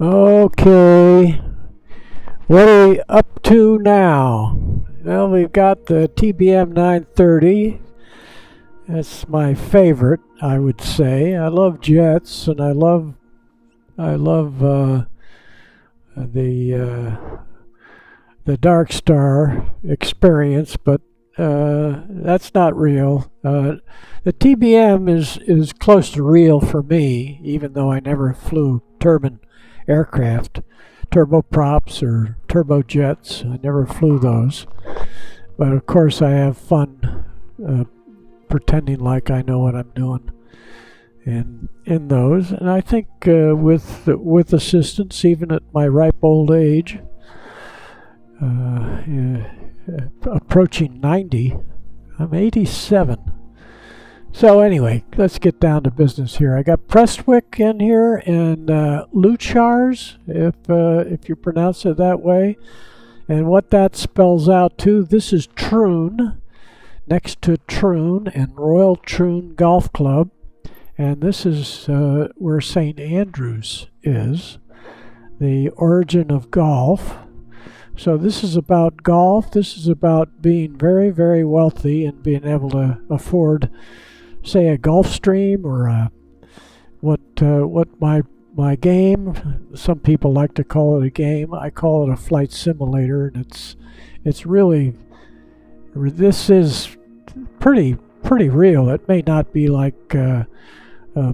Okay, what are we up to now? Well, we've got the TBM 930. That's my favorite, I would say. I love jets, and I love the the Dark Star experience, but that's not real. The TBM is close to real for me, even though I never flew turbine aircraft, turboprops or turbojets. I never flew those, but of course I have fun pretending like I know what I'm doing in those. And I think with assistance, even at my ripe old age, approaching 90, I'm 87. So anyway, let's get down to business here. I got Prestwick in here and Luchars, if you pronounce it that way. And what that spells out to, this is Troon, next to Troon and Royal Troon Golf Club. And this is where St. Andrews is, the origin of golf. So this is about golf. This is about being very, very wealthy and being able to afford, say, a Gulfstream or what my game. Some people like to call it a game. I call it a flight simulator, and it's really, this is pretty real. It may not be like $1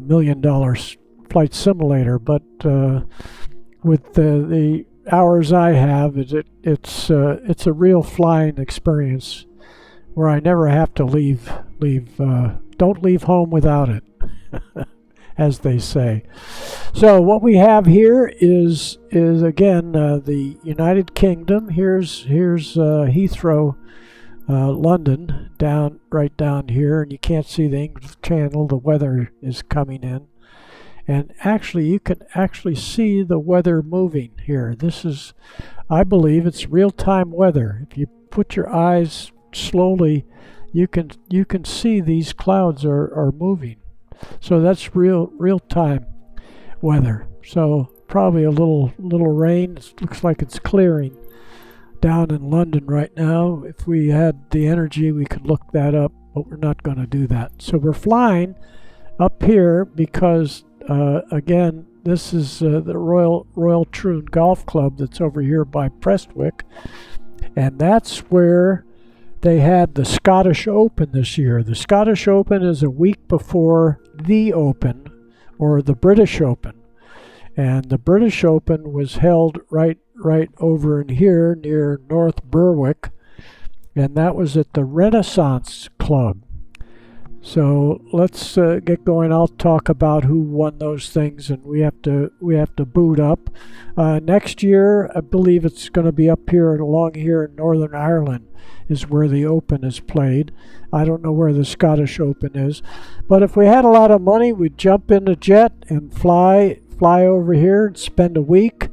million flight simulator, but with the hours I have, it's a real flying experience where I never have to leave. Don't leave home without it, as they say. So what we have here is again the United Kingdom. Here's Heathrow, London, right down here, and you can't see the English Channel. The weather is coming in. And actually, you can actually see the weather moving here. This is, I believe, it's real-time weather. If you put your eyes slowly, you can see these clouds are moving. So that's real-time weather. So probably a little rain. It looks like it's clearing down in London right now. If we had the energy, we could look that up, but we're not going to do that. So we're flying up here because again, this is the Royal Troon Golf Club that's over here by Prestwick, and that's where they had the Scottish Open this year. The Scottish Open is a week before the Open, or the British Open, and the British Open was held right over in here near North Berwick, and that was at the Renaissance Club. So let's get going. I'll talk about who won those things, and we have to boot up. Next year, I believe it's going to be up here along here in Northern Ireland is where the Open is played. I don't know where the Scottish Open is, but if we had a lot of money, we'd jump in a jet and fly over here and spend a week.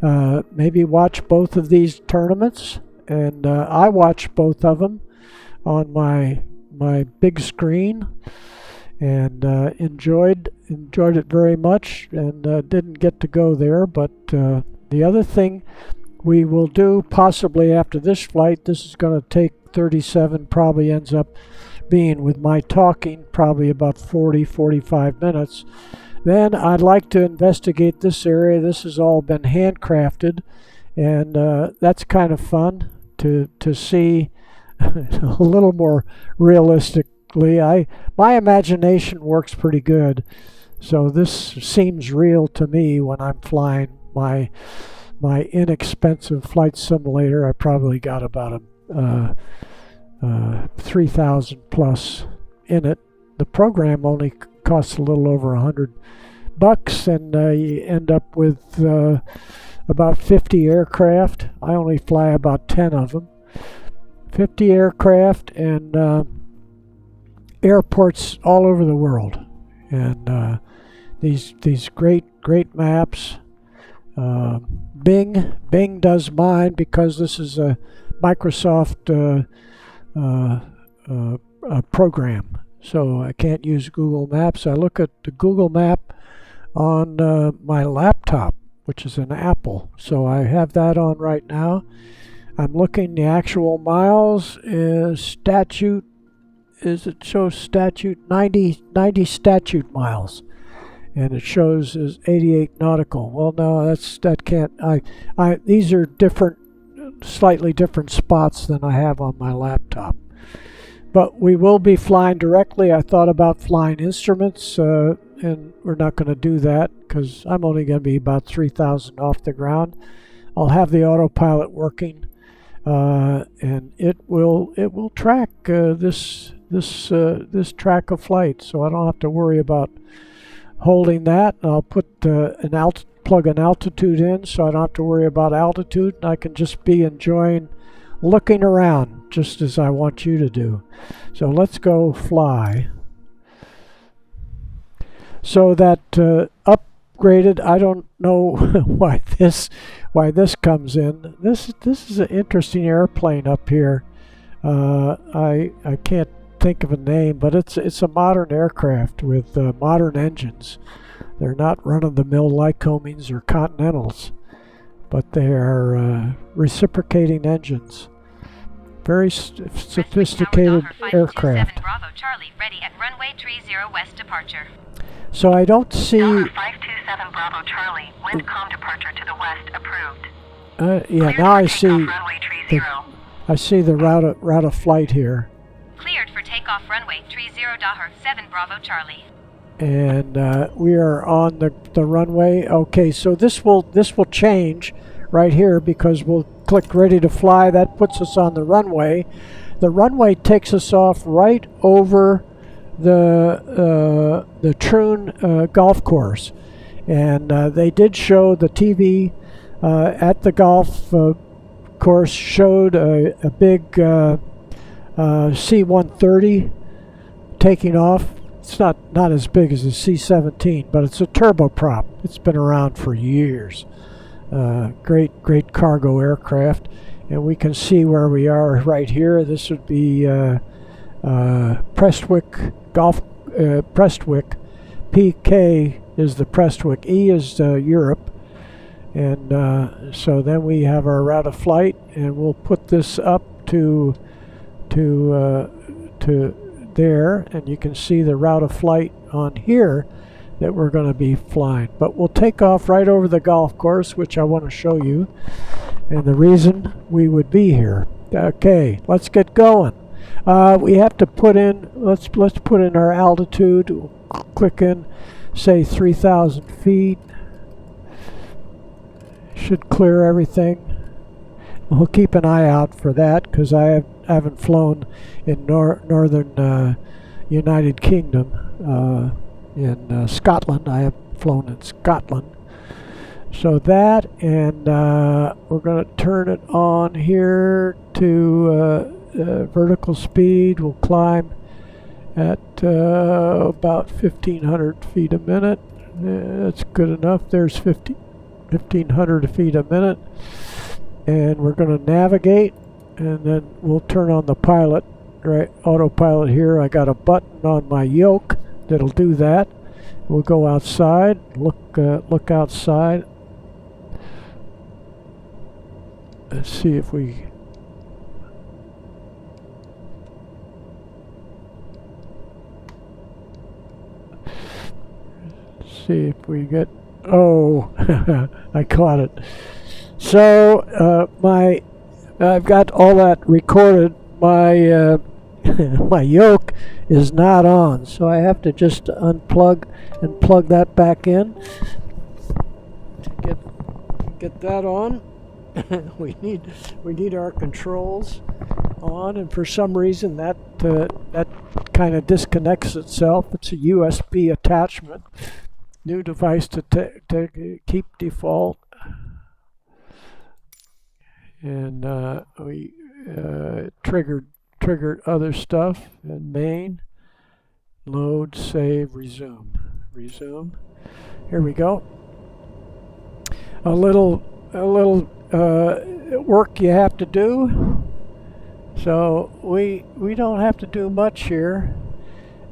Maybe watch both of these tournaments, and I watched both of them on my big screen, and enjoyed it very much, and didn't get to go there. But the other thing we will do possibly after this flight, this is going to take 37, probably ends up being, with my talking, probably about 45 minutes. Then I'd like to investigate this area. This has all been handcrafted, and that's kind of fun to see a little more realistically. My imagination works pretty good, so this seems real to me when I'm flying my inexpensive flight simulator. I probably got about a 3,000 plus in it. The program only costs a little over $100, and you end up with about 50 aircraft. I only fly about 10 of them. 50 aircraft and airports all over the world, and these great maps. Bing does mine because this is a Microsoft program, so I can't use Google Maps. I look at the Google Map on my laptop, which is an apple. So I have that on right now. I'm looking, the actual miles is statute, it shows statute 90 statute miles. And it shows is 88 nautical. Well, no, that can't, these are different, slightly different spots than I have on my laptop. But we will be flying directly. I thought about flying instruments, and we're not going to do that because I'm only going to be about 3,000 off the ground. I'll have the autopilot working, and it will track this track of flight, so I don't have to worry about holding that. I'll put plug an altitude in, so I don't have to worry about altitude. I can just be enjoying looking around just as I want you to do. So let's go fly. So that upgraded, I don't know why this comes in. This is an interesting airplane up here. I can't think of a name, but it's a modern aircraft with modern engines. They're not run-of-the-mill Lycomings or Continentals, but they are reciprocating engines. Very sophisticated aircraft. Bravo Charlie, ready at runway 30 west departure. So I don't see... 527 Bravo Charlie, wind calm departure to the west approved. Yeah, now I see the route of flight here. Cleared for takeoff runway 30-7 Bravo Charlie. And we are on the runway. Okay, so this will change right here because we'll click ready to fly. That puts us on the runway. The runway takes us off right over the Troon golf course, and they did show the TV at the golf course showed a big C-130 taking off. It's not as big as a C-17, but it's a turboprop. It's been around for years. Great cargo aircraft, and we can see where we are right here. This would be Prestwick Golf. Prestwick, PK is the Prestwick, E is Europe, and so then we have our route of flight, and we'll put this up to there, and you can see the route of flight on here that we're going to be flying. But we'll take off right over the golf course, which I want to show you, and the reason we would be here. Okay, let's get going. We have to put in, let's put in our altitude. We'll click in, say 3,000 feet. Should clear everything. We'll keep an eye out for that because I haven't flown in northern United Kingdom. In Scotland, I have flown in Scotland. So that, and we're going to turn it on here to vertical speed. We'll climb at about 1,500 feet a minute. That's good enough. There's 1,500 feet a minute. And we're going to navigate, and then we'll turn on the pilot, right? Autopilot here. I got a button on my yoke that'll do that. We'll go outside, look outside. Let's see if we get, oh, I caught it. So I've got all that recorded. My my yoke is not on, so I have to just unplug and plug that back in to get that on. we need our controls on, and for some reason that kind of disconnects itself. It's a USB attachment. New device to keep default, and we triggered other stuff, and main, load, save, resume. Here we go. A little work you have to do. So we don't have to do much here.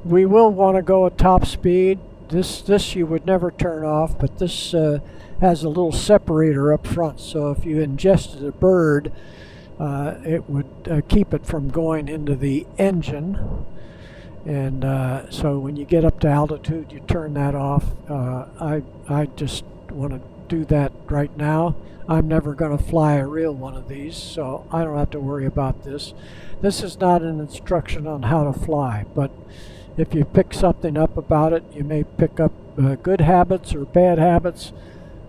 We will want to go at top speed. this you would never turn off, but this has a little separator up front, so if you ingested a bird, it would keep it from going into the engine. And so when you get up to altitude, you turn that off. I just want to do that right now. I'm never going to fly a real one of these, so I don't have to worry about this. This is not an instruction on how to fly, but if you pick something up about it, you may pick up good habits or bad habits.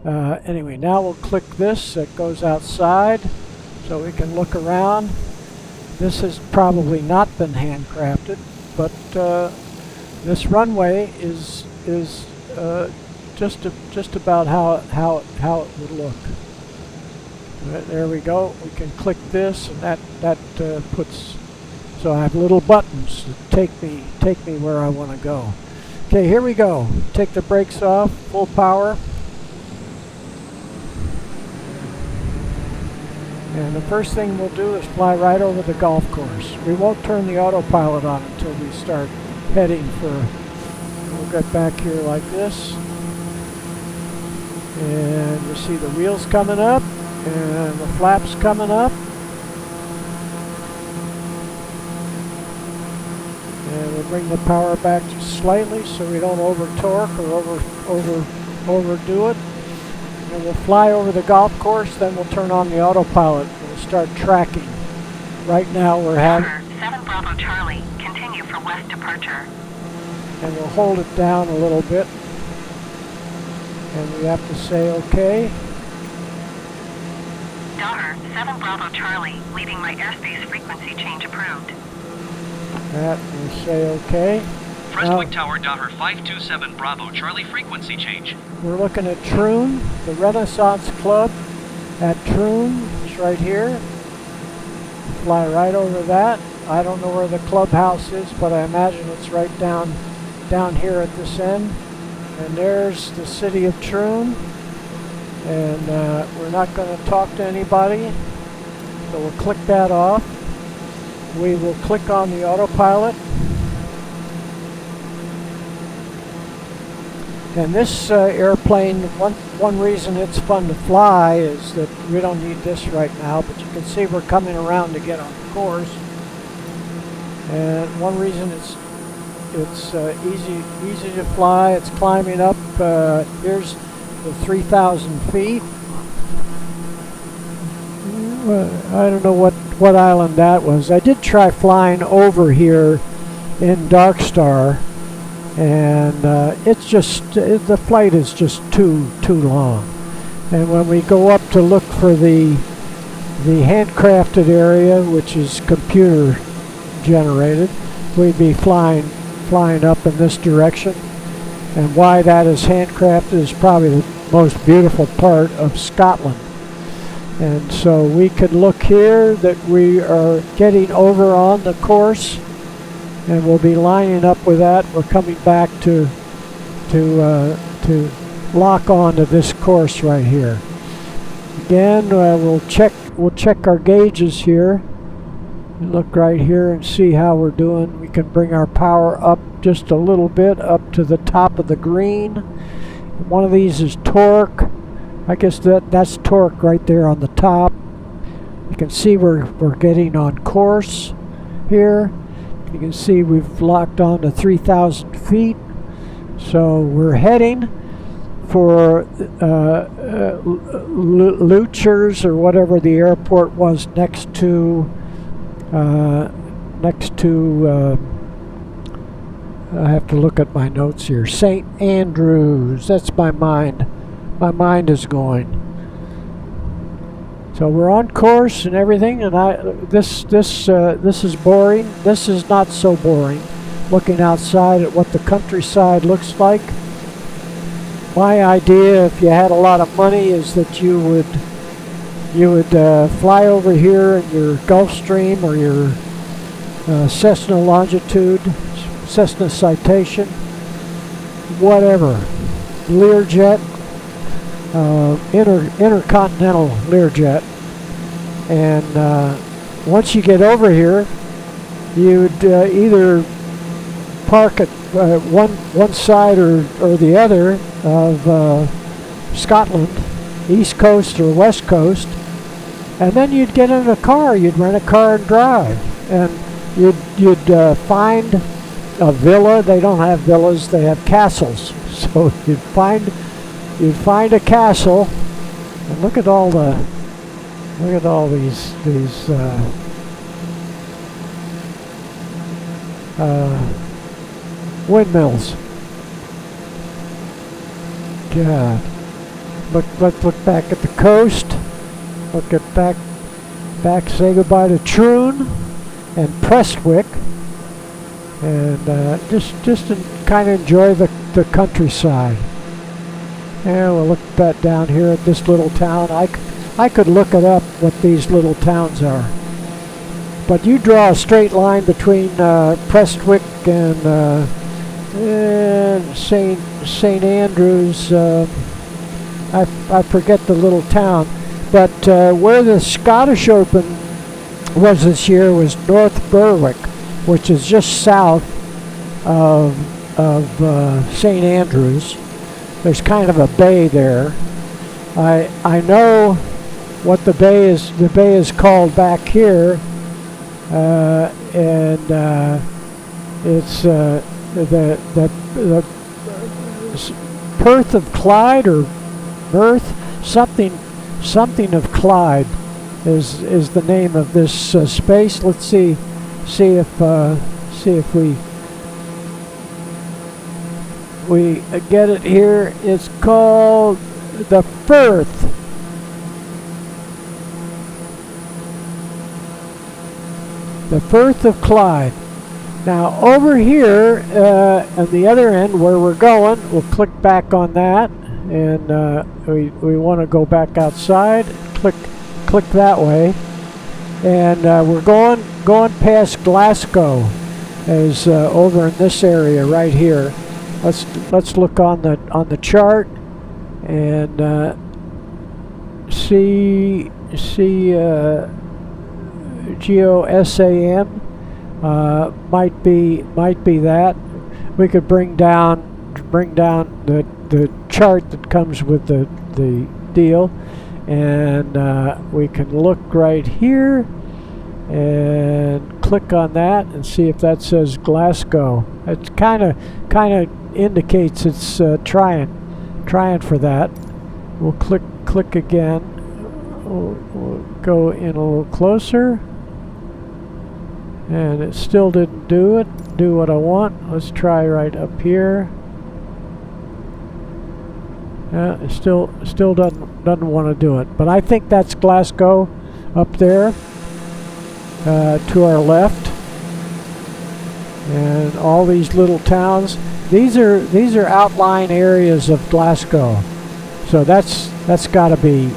Anyway, now we'll click this. It goes outside so we can look around. This has probably not been handcrafted, but this runway is just about how it would look. There we go. We can click this, and that puts. So I have little buttons to take me where I want to go. Okay, here we go. Take the brakes off, full power. And the first thing we'll do is fly right over the golf course. We won't turn the autopilot on until we start heading for. We'll get back here like this. And you see the wheels coming up and the flaps coming up. And we'll bring the power back just slightly so we don't over torque or overdo it. And we'll fly over the golf course, then we'll turn on the autopilot and we'll start tracking. Right now we're having 7 Bravo Charlie, continue for west departure. And we'll hold it down a little bit. And we have to say okay. Daughter, 7 Bravo Charlie, leaving my airspace frequency change approved. That we'll say okay. Prestwick Tower, daughter 527 Bravo Charlie, frequency change. We're looking at Troon, the Renaissance Club at Troon. It's right here. Fly right over that. I don't know where the clubhouse is, but I imagine it's right down here at this end. And there's the city of Troon. And we're not going to talk to anybody, so we'll click that off. We will click on the autopilot. And this airplane, one reason it's fun to fly is that we don't need this right now, but you can see we're coming around to get on the course. And one reason it's easy to fly. It's climbing up. Here's the 3,000 feet. I don't know what island that was. I did try flying over here in Dark Star, and it's just the flight is just too long. And when we go up to look for the handcrafted area, which is computer generated, we'd be flying up in this direction. And why that is handcrafted is probably the most beautiful part of Scotland. And so we could look here that we are getting over on the course, and we'll be lining up with that. We're coming back to lock on to this course right here. Again, we'll check our gauges here. Look right here and see how we're doing. We can bring our power up just a little bit up to the top of the green. One of these is torque. I guess that's torque right there on the top. You can see we're getting on course here. You can see we've locked on to 3,000 feet. So we're heading for Lutchers, or whatever the airport was next to I have to look at my notes here. St. Andrews. That's my mind. My mind is going. So we're on course and everything, and this is boring. This is not so boring. Looking outside at what the countryside looks like. My idea, if you had a lot of money, is that you would fly over here in your Gulfstream or your Cessna Longitude, Cessna Citation, whatever, Learjet, intercontinental Learjet, and once you get over here, you would either park at one side or the other of Scotland, East Coast or West Coast, and then you'd get in a car. You'd rent a car and drive, and you'd find a villa. They don't have villas; they have castles. So you'd find a castle, and look at all these windmills. God. Let's look back at the coast. Look at back, say goodbye to Troon and Prestwick, and just kind of enjoy the countryside. And we'll look down here at this little town. I could look it up what these little towns are, but you draw a straight line between Prestwick and St. Andrews. I forget the little town, but where the Scottish Open was this year was North Berwick, which is just south of St. Andrews. There's kind of a bay there. I know what the bay is. The bay is called back here, and it's the Perth of Clyde or Mirth, something of Clyde is the name of this space. Let's see if we get it here. It's called the Firth. The Firth of Clyde. Now over here at the other end where we're going, we'll click back on that, and we want to go back outside. Click that way, and we're going past Glasgow, as over in this area right here. Let's look on the chart and see GeoSAM might be that. We could bring down the chart that comes with the deal, and we can look right here and click on that and see if that says Glasgow. It kind of indicates it's trying for that. We'll click again. We'll go in a little closer, and it still didn't do what I want. Let's try right up here. It still doesn't want to do it, but I think that's Glasgow up there to our left, and all these little towns. These are outlying areas of Glasgow, so that's got to be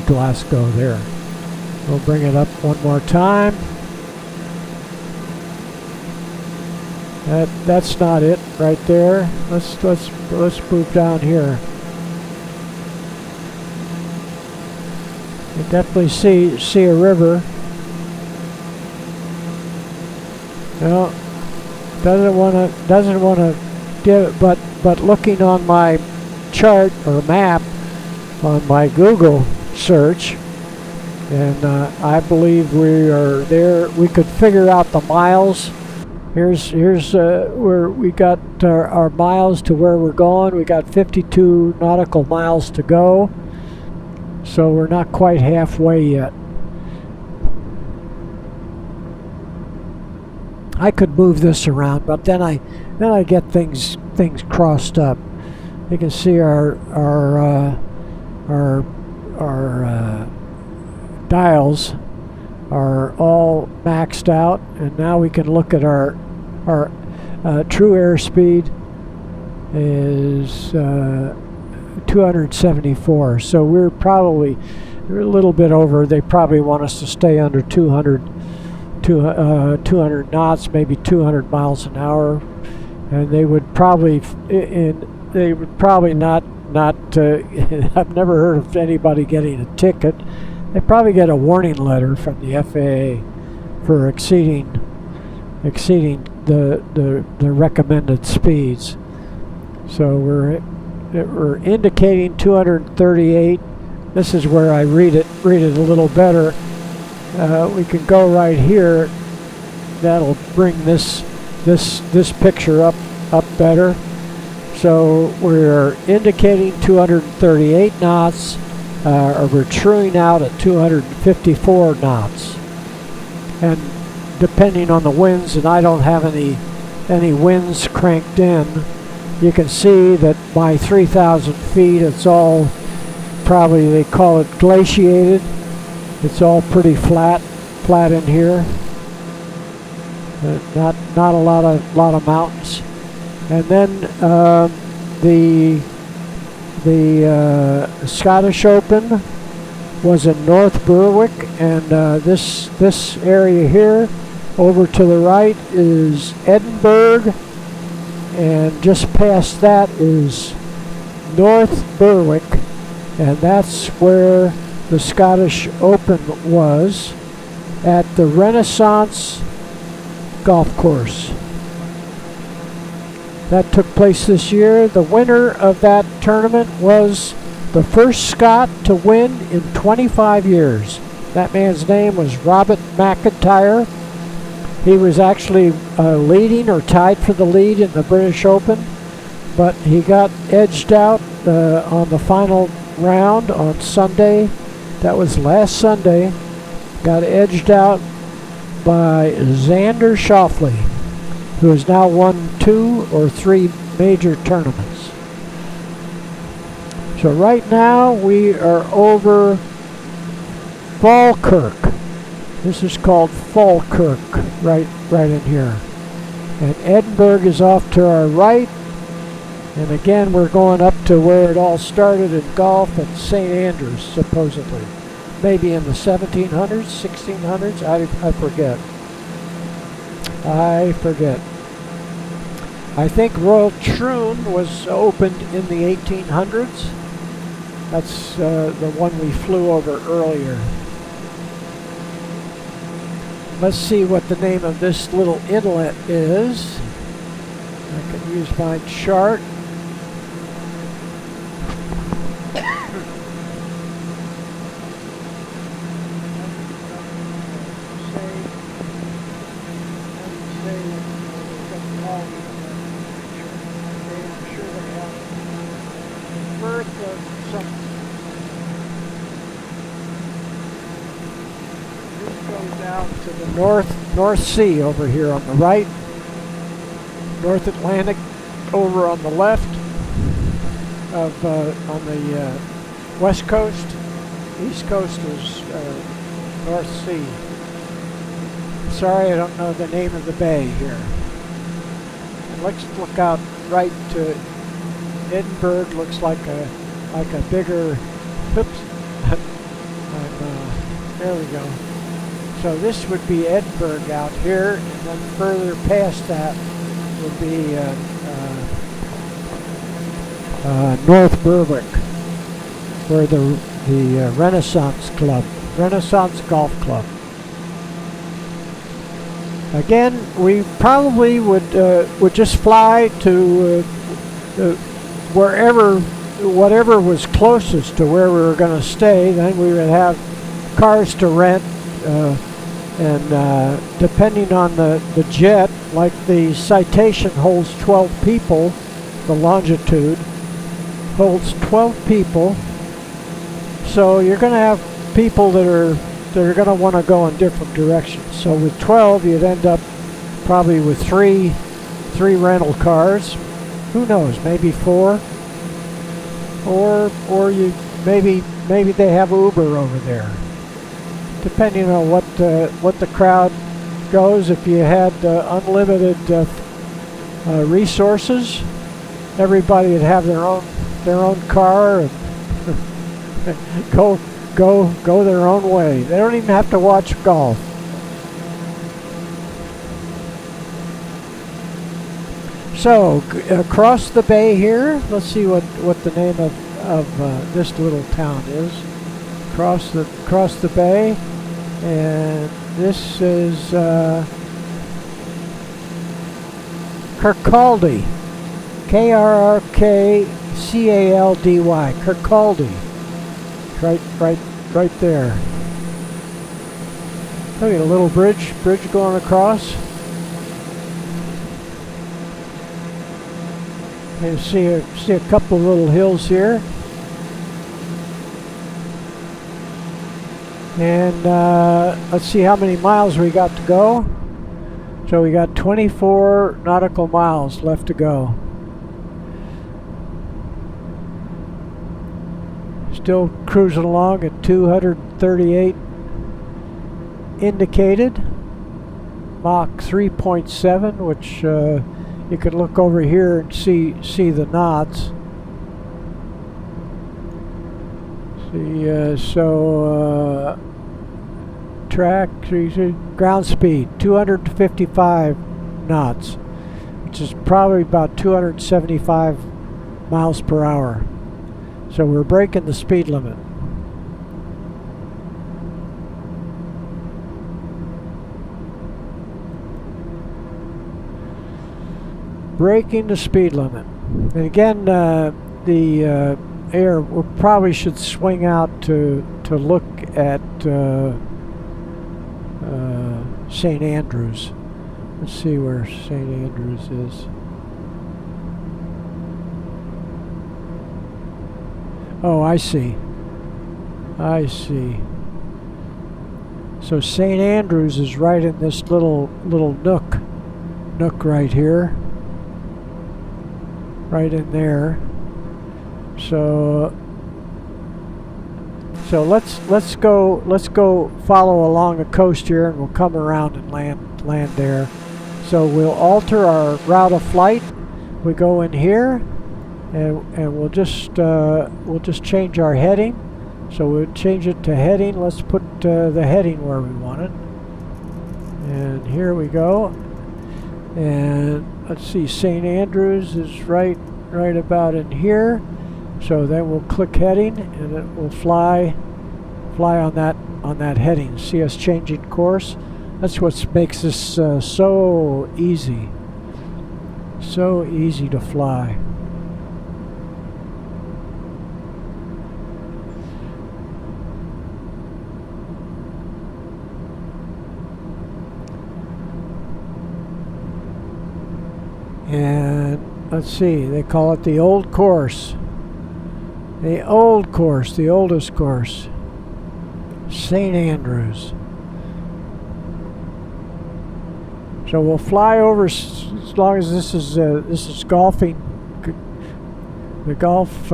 Glasgow there. We'll bring it up one more time. That's not it right there. Let's move down here. You definitely see a river. No, doesn't want to give it, but looking on my chart or map on my Google search, and I believe we are there. We could figure out the miles. Here's where we got our miles to where we're going. We got 52 nautical miles to go, so we're not quite halfway yet. I could move this around, but then I get things crossed up. You can see our dials are all maxed out, and now we can look at our true airspeed is 274. So we're a little bit over. They probably want us to stay under 200 knots, maybe 200 miles an hour, and they would probably not. I've never heard of anybody getting a ticket. They probably get a warning letter from the FAA for exceeding the recommended speeds. So we're indicating 238. This is where I read it a little better. We can go right here. That'll bring this picture up better. So we're indicating 238 knots. We're truing out at 254 knots. And depending on the winds, and I don't have any winds cranked in, you can see that by 3,000 feet it's all probably, they call it glaciated. It's all pretty flat in here. Not a lot of mountains. And then the Scottish Open was in North Berwick, and this area here over to the right is Edinburgh, and just past that is North Berwick, and that's where the Scottish Open was, at the Renaissance Golf Course. That took place this year. The winner of that tournament was the first Scot to win in 25 years. That man's name was Robert McIntyre. He was actually leading or tied for the lead in the British Open, but he got edged out on the final round on Sunday. That was last Sunday. Got edged out by Xander Schauffele, who has now won 2 or 3 major tournaments. So right now we are over Falkirk. This is called Falkirk, right in here. And Edinburgh is off to our right. And again, we're going up to where it all started in golf at St. Andrews, supposedly. Maybe in the 1700s, 1600s, I forget. I think Royal Troon was opened in the 1800s. That's the one we flew over earlier. Let's see what the name of this little inlet is. I can use my chart. To the North Sea over here on the right, North Atlantic over on the left of on the west coast. East coast is North Sea. Sorry, I don't know the name of the bay here. And let's look out right to Edinburgh. Looks like a bigger. Oops. There we go. So this would be Edinburgh out here, and then further past that would be North Berwick, where the Renaissance Golf Club. Again, we probably would just fly to whatever was closest to where we were going to stay. Then we would have cars to rent. And depending on the jet, like the Citation holds 12 people, the Longitude holds 12 people, so you're going to have people that are going to want to go in different directions. So with 12, you'd end up probably with three rental cars. Who knows? Maybe 4, or you maybe they have Uber over there. Depending on what the crowd goes. If you had unlimited resources, everybody would have their own car and go their own way. They don't even have to watch golf. So across the bay here, let's see what the name of this little town is. Across the bay. And this is Kirkcaldy. Krrkcaldy. Kirkcaldy. Right there. Look at a little bridge going across. You see a couple little hills here. And let's see how many miles we got to go. So we got 24 nautical miles left to go. Still cruising along at 238 indicated. Mach 3.7, which you can look over here and see the knots. So track ground speed 255 knots, which is probably about 275 miles per hour. So we're breaking the speed limit. Breaking the speed limit. And again, the air, we probably should swing out to look at St. Andrews. Let's see where St. Andrews is. Oh, I see. So St. Andrews is right in this little nook right here. Right in there. So let's go follow along the coast here, and we'll come around and land there. So we'll alter our route of flight. We go in here, and we'll just change our heading. So we'll change it to heading. Let's put the heading where we want it. And here we go. And let's see, St. Andrews is right about in here. So then we'll click heading, and it will fly on that heading. See us changing course? That's what makes this so easy. So easy to fly. And let's see, they call it the old course. The old course, the oldest course. St. Andrews. So we'll fly over as long as this is golfing. The golf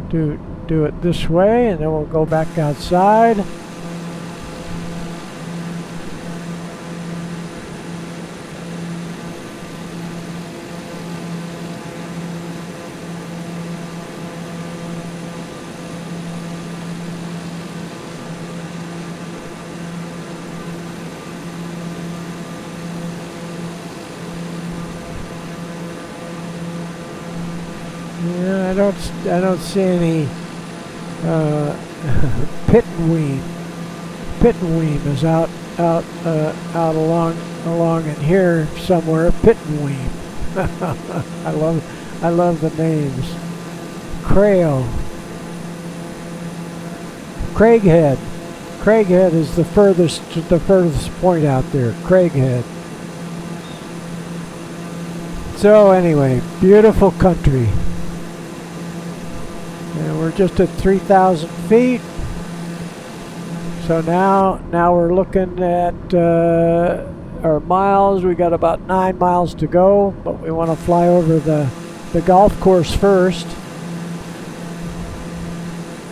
do it this way, and then we'll go back outside. Yeah, I don't see any Pittenweem. Pittenweem is out along in here somewhere. Pittenweem. I love the names. Crail. Craighead. Craighead is the furthest point out there. Craighead. So anyway, beautiful country. And we're just at 3,000 feet. So now we're looking at our miles. We got about 9 miles to go, but we want to fly over the golf course first.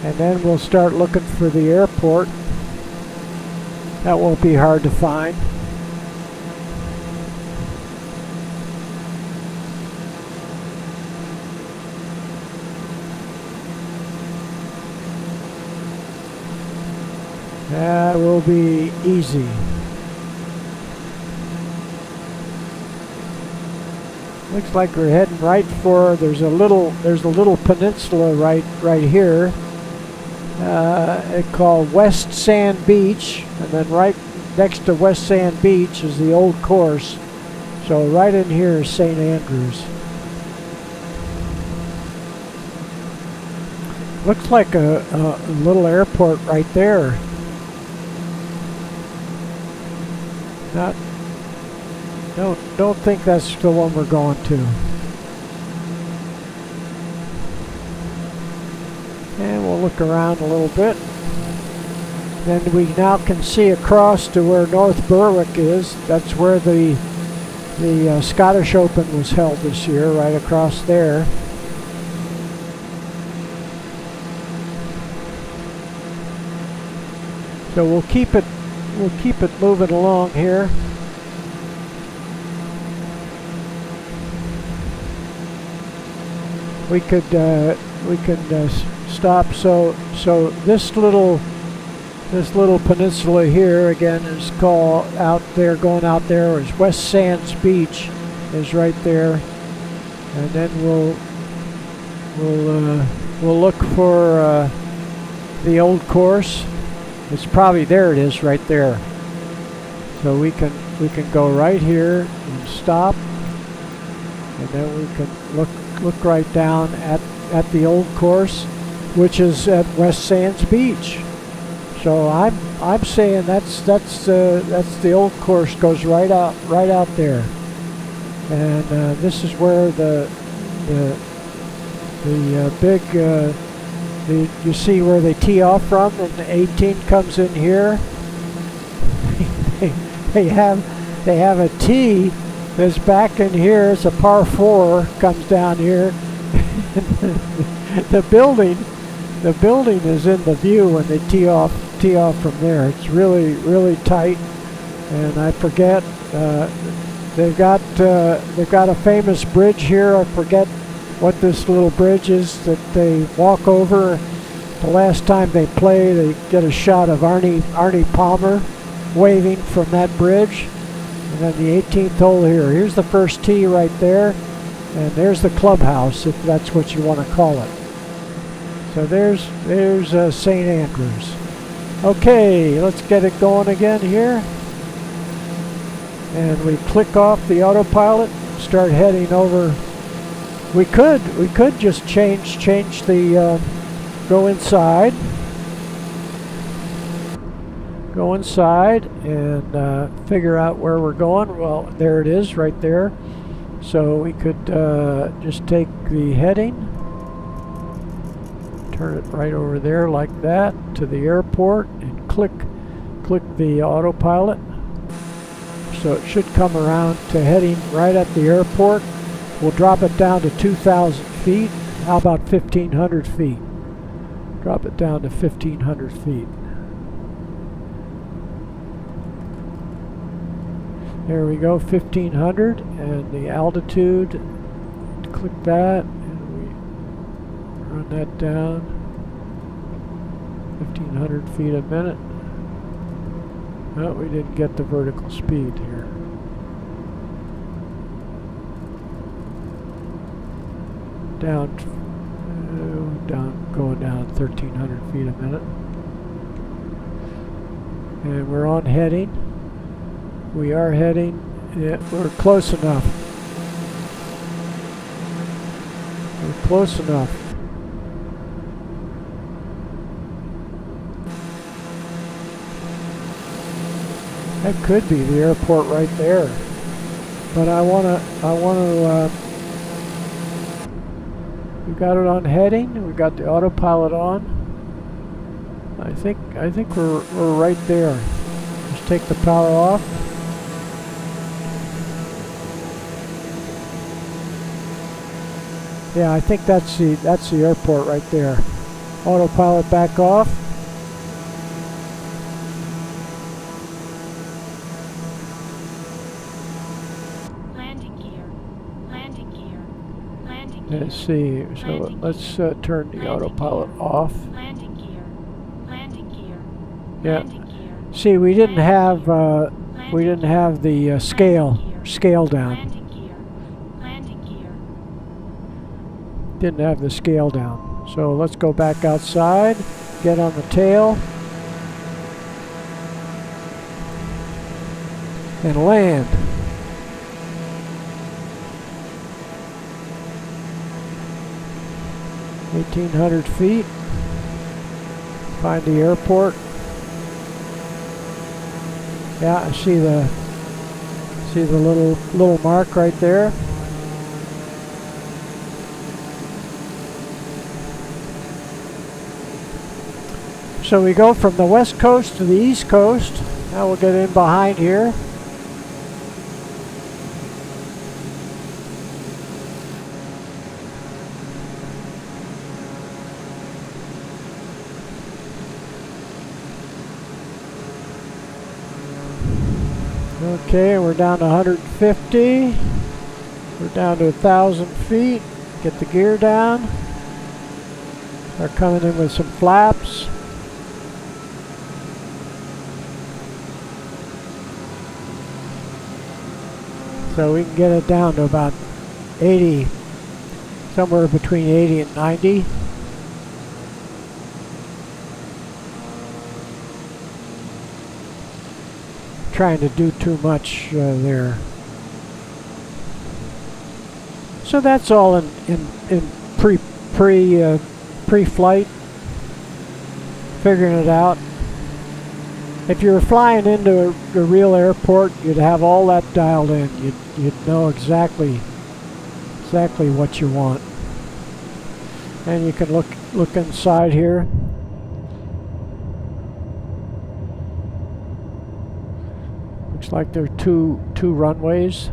And then we'll start looking for the airport. That won't be hard to find. That will be easy. Looks like we're heading right for. There's a little peninsula right here. It's called West Sand Beach, and then right next to West Sand Beach is the old course. So right in here is St. Andrews. Looks like a little airport right there. Don't think that's the one we're going to. And we'll look around a little bit. Then we now can see across to where North Berwick is. That's where the Scottish Open was held this year, right across there. So we'll keep it moving along here. We could stop. So this little peninsula here again is called going out there is West Sands Beach is right there, and then we'll look for the old course. It's probably there. It is right there. So we can go right here and stop, and then we can look right down at the old course, which is at West Sands Beach. So I'm saying that's the old course, goes right out there, and this is where the big you see where they tee off from, and the 18 comes in here. they have a tee that's back in here. It's a par 4, comes down here. the building is in the view when they tee off from there. It's really tight, and I forget they've got a famous bridge here. I forget what this little bridge is that they walk over. The last time they play, they get a shot of Arnie Palmer waving from that bridge. And then the 18th hole here. Here's the first tee right there, and there's the clubhouse, if that's what you want to call it. So there's St. Andrews. Okay, let's get it going again here. And we click off the autopilot, start heading over. We could just change the go inside and figure out where we're going. Well, there it is right there. So we could just take the heading, turn it right over there like that to the airport, and click the autopilot. So it should come around to heading right at the airport. We'll drop it down to 2,000 feet. How about 1,500 feet? Drop it down to 1,500 feet. There we go, 1,500, and the altitude, click that, and we run that down, 1,500 feet a minute. Oh, we didn't get the vertical speed here. Going down 1,300 feet a minute. And we're on heading. We are heading. Yeah, we're close enough. We're close enough. That could be the airport right there. But I wanna we got it on heading. We got the autopilot on. I think we're right there. Just take the power off. Yeah, I think that's the airport right there. Autopilot back off. Let's see. So let's turn the autopilot off. Yeah. See, we didn't have the scale down. Didn't have the scale down. So let's go back outside. Get on the tail. and land. $1,800 feet. Find the airport. Yeah, I see the little mark right there. So we go from the west coast to the east coast. Now we'll get in behind here. Okay, we're down to 150. We're down to 1,000 feet. Get the gear down. Start coming in with some flaps. So we can get it down to about 80, somewhere between 80 and 90. Trying to do too much there. So that's all in pre-flight, figuring it out. If you were flying into a real airport, you'd have all that dialed in. You'd know exactly what you want. And you can look inside here. Looks like there are two runways.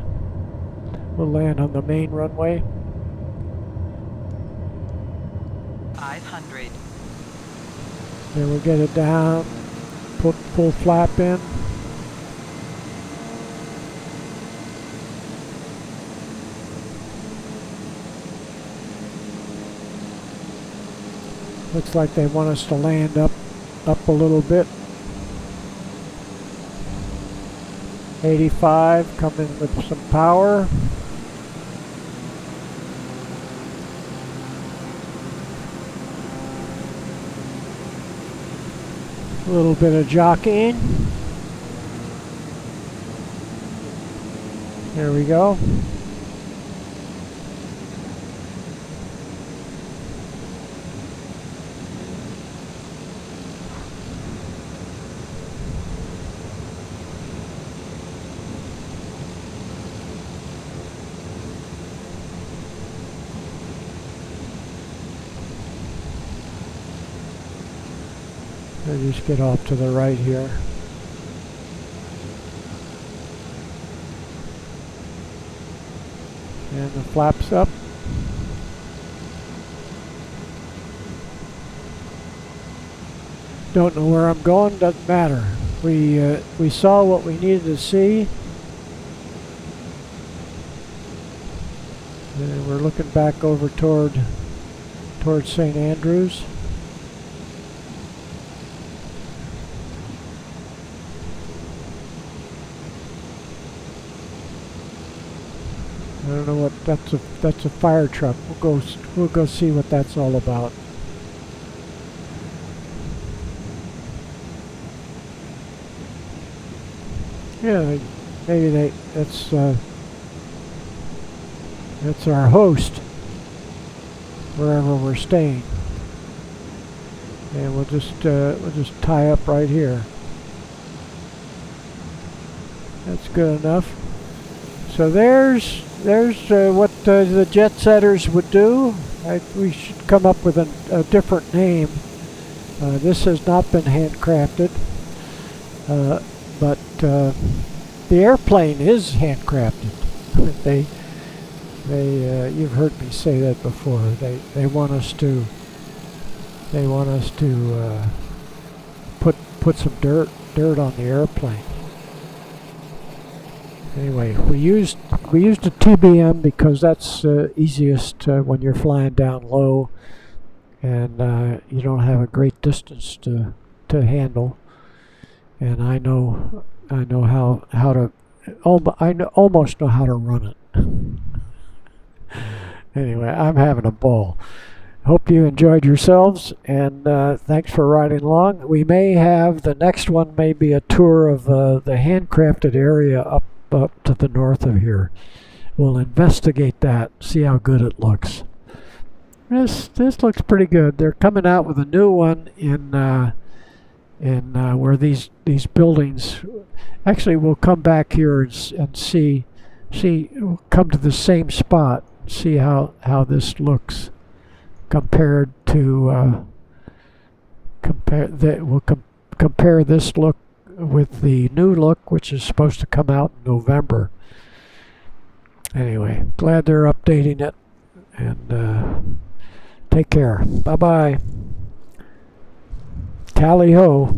We'll land on the main runway. 500. Then we'll get it down. Put full flap in. Looks like they want us to land up a little bit. 85, come in with some power. A little bit of jockeying. There we go. I'll just get off to the right here. And the flaps up. Don't know where I'm going, doesn't matter. We saw what we needed to see. And we're looking back over towards St. Andrews. I don't know what that's a fire truck. We'll go see what that's all about. Yeah, maybe that's our host wherever we're staying. And we'll just tie up right here. That's good enough. So there's what the jet setters would do. We should come up with a different name. This has not been handcrafted, but the airplane is handcrafted. You've heard me say that before. They want us to put some dirt on the airplane. Anyway, we used a TBM because that's easiest when you're flying down low and you don't have a great distance to handle. And I almost know how to run it. Anyway, I'm having a ball. hope you enjoyed yourselves, and thanks for riding along. We may have, the next one may be a tour of the handcrafted area up to the north of here. We'll investigate that, see how good it looks. This looks pretty good. They're coming out with a new one in where these buildings. Actually, we'll come back here and see. We'll come to the same spot and see how this looks compared to compare this look with the new look, which is supposed to come out in November. Anyway, glad they're updating it, and take care. Bye bye. Tally ho.